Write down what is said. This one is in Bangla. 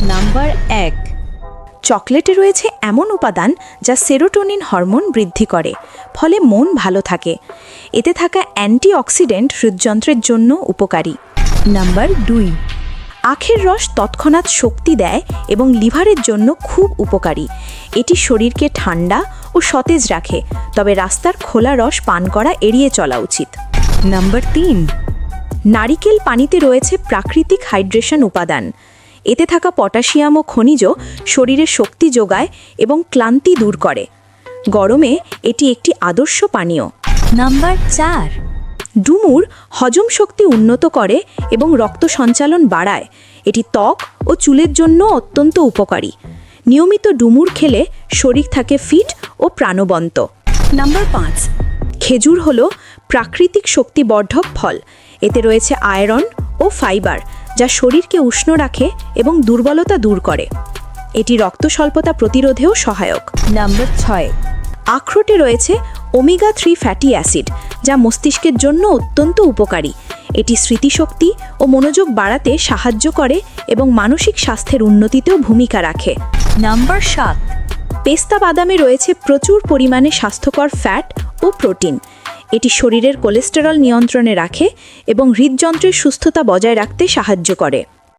নাম্বার 1। চকলেটে রয়েছে এমন উপাদান যা সেরোটোনিন হরমোন বৃদ্ধি করে, ফলে মন ভালো থাকে। এতে থাকা অ্যান্টিঅক্সিডেন্ট হৃদযন্ত্রের জন্য উপকারী। নাম্বার 2। আখের রস তৎক্ষণাৎ শক্তি দেয় এবং লিভারের জন্য খুব উপকারী। এটি শরীরকে ঠান্ডা ও সতেজ রাখে, তবে রাস্তার খোলা রস পান করা এড়িয়ে চলা উচিত। নাম্বার 3। নারিকেল পানিতে রয়েছে প্রাকৃতিক হাইড্রেশন উপাদান। এতে থাকা পটাশিয়াম ও খনিজ শরীরে শক্তি যোগায় এবং ক্লান্তি দূর করে। গরমে এটি একটি আদর্শ পানীয়। নাম্বার 4। ডুমুর হজম শক্তি উন্নত করে এবং রক্ত সঞ্চালন বাড়ায়। এটি ত্বক ও চুলের জন্য অত্যন্ত উপকারী। নিয়মিত ডুমুর খেলে শরীর থাকে ফিট ও প্রাণবন্ত। নাম্বার 5। খেজুর হলো প্রাকৃতিক শক্তিবর্ধক ফল। এতে রয়েছে আয়রন ও ফাইবার, যা শরীরকে উষ্ণ রাখে এবং দুর্বলতা দূর করে। এটি রক্ত স্বল্পতা প্রতিরোধেও সহায়ক। নাম্বার 6। আখরোটে রয়েছে ওমেগা 3 ফ্যাটি অ্যাসিড, যা মস্তিষ্কের জন্য অত্যন্ত উপকারী। এটি স্মৃতিশক্তি ও মনোযোগ বাড়াতে সাহায্য করে এবং মানসিক স্বাস্থ্যের উন্নতিতেও ভূমিকা রাখে। নাম্বার 7। পেস্তা বাদামে রয়েছে প্রচুর পরিমাণে স্বাস্থ্যকর ফ্যাট ও প্রোটিন। এটি শরীরের কোলেস্টেরল নিয়ন্ত্রণে রাখে এবং হৃদযন্ত্রের সুস্থতা বজায় রাখতে সাহায্য করে।